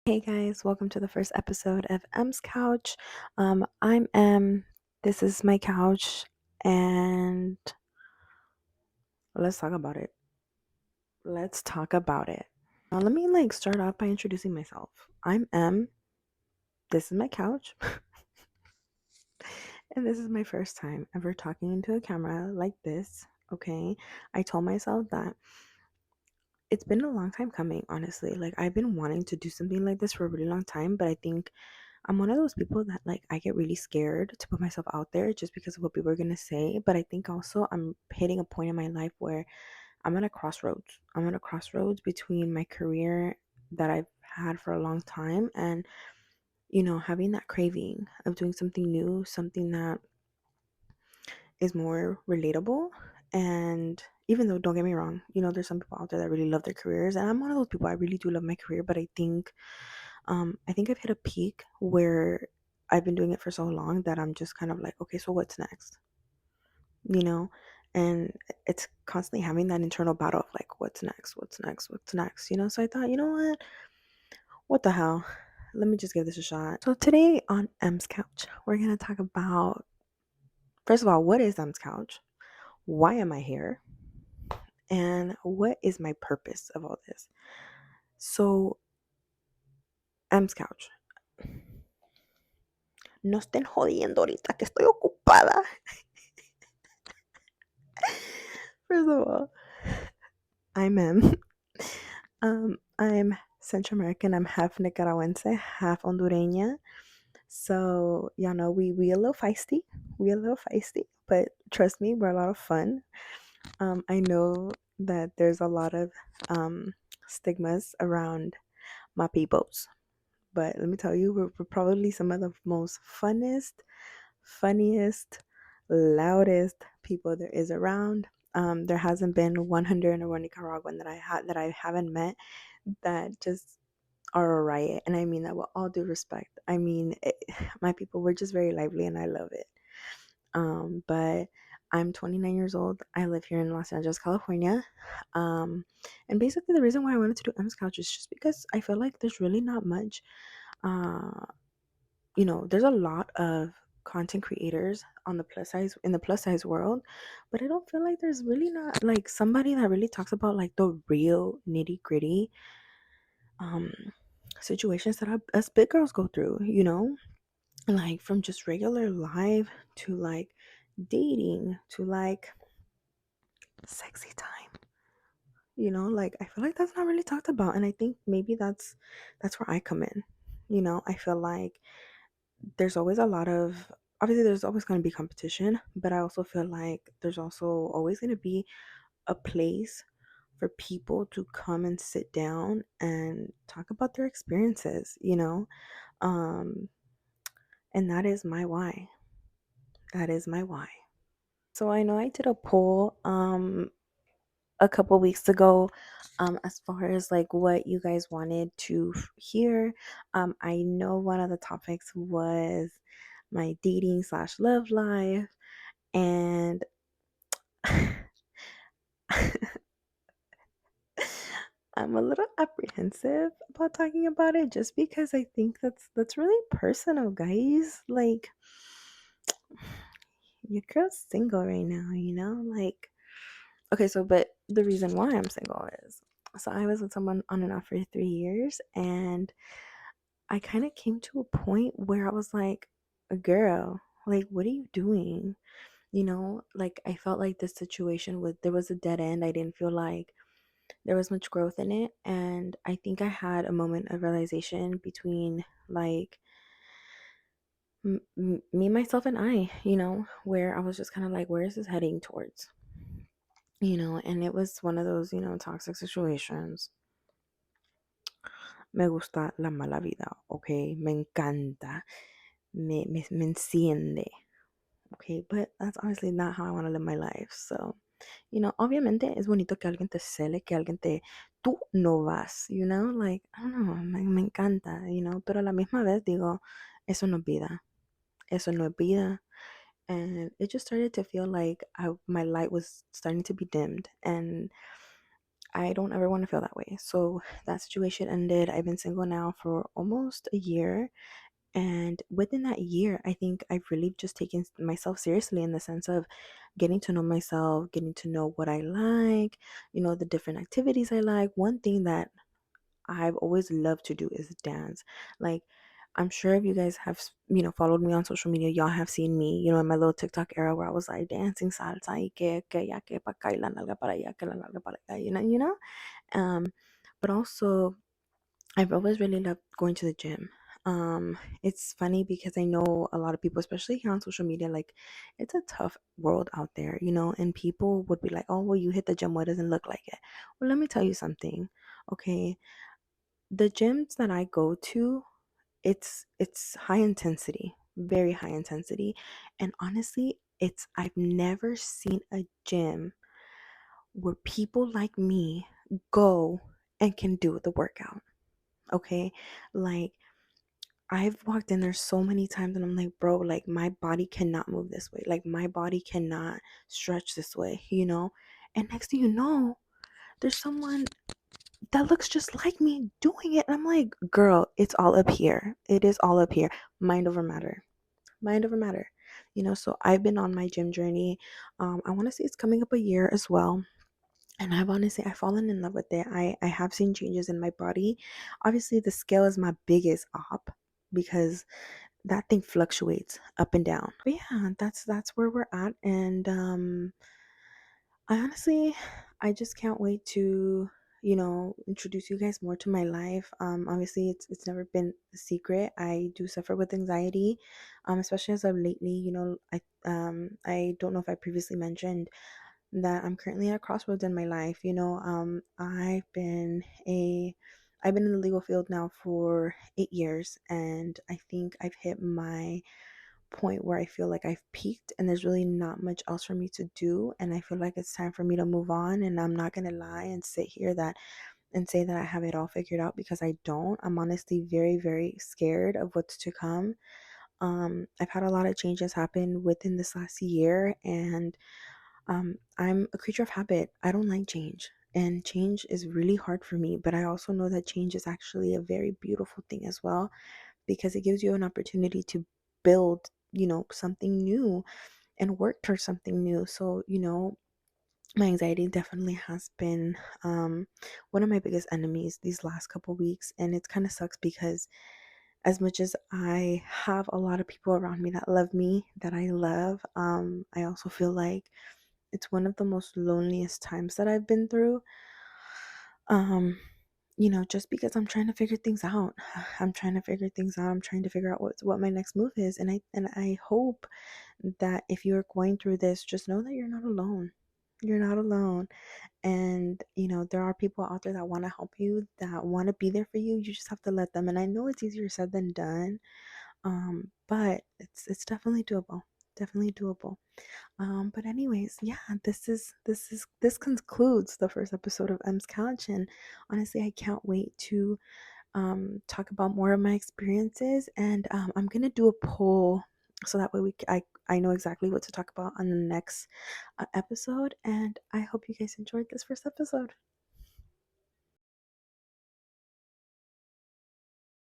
Hey guys, welcome to the first episode of M's Couch. I'm M. This is my couch, and let's talk about it. Let's talk about it. Now, let me start off by introducing myself. I'm M. This is my couch, and this is my first time ever talking into a camera like this. Okay, I told myself that it's been a long time coming. Honestly, I've been wanting to do something like this for a really long time, but I think I'm one of those people that I get really scared to put myself out there just because of what people are gonna say. But I think also I'm hitting a point in my life where I'm at a crossroads. I'm at a crossroads between my career that I've had for a long time and having that craving of doing something new, something that is more relatable. And even though, don't get me wrong, there's some people out there that really love their careers, and I'm one of those people. I really do love my career, but I think I've hit a peak where I've been doing it for so long that I'm just kind of like, okay, so what's next? You know? And it's constantly having that internal battle of like, what's next? What's next? What's next? So I thought, you know what? What the hell? Let me just give this a shot. So today on M's Couch, we're going to talk about, first of all, what is M's Couch? Why am I here? And what is my purpose of all this? So, M's Couch. No estén jodiendo ahorita que estoy ocupada. First of all, I'm M. I'm Central American. I'm half Nicaragüense, half Hondureña. So y'all know we a little feisty. We a little feisty, but trust me, we're a lot of fun. I know that there's a lot of stigmas around my peoples, but let me tell you, we're probably some of the most funnest, funniest, loudest people there is around. There hasn't been 101 Nicaraguan that I haven't met that just are a riot, and I mean that with all due respect. I mean, my people were just very lively, and I love it. But I'm 29 years old. I live here in Los Angeles, California. Um, and basically, the reason why I wanted to do M's Couch is just because I feel like there's really not much. Uh, there's a lot of content creators on the plus size in the plus size world, but I don't feel like there's really not like somebody that really talks about like the real nitty gritty um situations that us big girls go through, like from just regular life to like dating to like sexy time. Like I feel like that's not really talked about, and I think maybe that's where I come in. I feel like there's always a lot of obviously there's always going to be competition, but I also feel like there's also always going to be a place for people to come and sit down and talk about their experiences, um and that is my why. That is my why. So I know I did a poll a couple weeks ago as far as like what you guys wanted to hear. I know one of the topics was my dating slash love life, and I'm a little apprehensive about talking about it just because I think that's really personal, guys. Like your girl's single right now, like okay, so but the reason why I'm single is so I was with someone on and off for 3 years, and I kind of came to a point where I was like, girl, like, what are you doing? Like, I felt like this situation there was a dead end. I didn't feel like there was much growth in it. And I think I had a moment of realization between like me, myself, and where I was just kind of like, where is this heading towards? And it was one of those, toxic situations. Me gusta la mala vida, okay? Me encanta. Me enciende, okay? But that's honestly not how I want to live my life. So, obviamente es bonito que alguien te cele, que alguien te... Tú no vas, Like, I don't know, me encanta, Pero a la misma vez digo, eso no es vida. Eso no es vida. And it just started to feel like my light was starting to be dimmed. And I don't ever want to feel that way. So that situation ended. I've been single now for almost a year. And within that year, I think I've really just taken myself seriously in the sense of getting to know myself, getting to know what I like, the different activities I like. One thing that I've always loved to do is dance. Like, I'm sure if you guys have, followed me on social media, y'all have seen me, in my little TikTok era where I was like dancing salsa y que ya que pa acá y la nalga para allá, que la nalga para acá, Um, but also I've always really loved going to the gym. It's funny because I know a lot of people, especially here on social media, like it's a tough world out there, and people would be like, oh, well, you hit the gym, what doesn't look like it? Well, let me tell you something. Okay, the gyms that I go to, it's high intensity, very high intensity. And honestly, it's I've never seen a gym where people like me go and can do the workout. Okay? Like I've walked in there so many times and I'm like, bro, like my body cannot move this way. Like my body cannot stretch this way. And next thing you know, there's someone that looks just like me doing it. And I'm like, girl, it's all up here. It is all up here. Mind over matter. Mind over matter. So I've been on my gym journey. I want to say it's coming up a year as well. And I've fallen in love with it. I have seen changes in my body. Obviously, the scale is my biggest op because that thing fluctuates up and down. But yeah, that's where we're at. And I honestly, I just can't wait to, introduce you guys more to my life. Obviously, it's never been a secret. I do suffer with anxiety, especially as of lately. I don't know if I previously mentioned that I'm currently at a crossroads in my life. I've been in the legal field now for 8 years, and I think I've hit my point where I feel like I've peaked and there's really not much else for me to do, and I feel like it's time for me to move on. And I'm not gonna lie and sit here that and say that I have it all figured out, because I don't. I'm honestly very, very scared of what's to come. I've had a lot of changes happen within this last year, and I'm a creature of habit. I don't like change. And change is really hard for me, but I also know that change is actually a very beautiful thing as well, because it gives you an opportunity to build, something new and work towards something new. So, my anxiety definitely has been one of my biggest enemies these last couple weeks. And it kind of sucks because as much as I have a lot of people around me that love me, that I love, I also feel like it's one of the most loneliest times that I've been through. Um, just because I'm trying to figure things out. I'm trying to figure things out. I'm trying to figure out what my next move is. And I hope that if you're going through this, just know that you're not alone. You're not alone. And there are people out there that want to help you, that want to be there for you. You just have to let them. And I know it's easier said than done. But it's definitely doable. Definitely doable. But anyways, yeah, this concludes the first episode of M's Couch, and honestly, I can't wait to talk about more of my experiences. And I'm gonna do a poll so that way I know exactly what to talk about on the next episode. And I hope you guys enjoyed this first episode.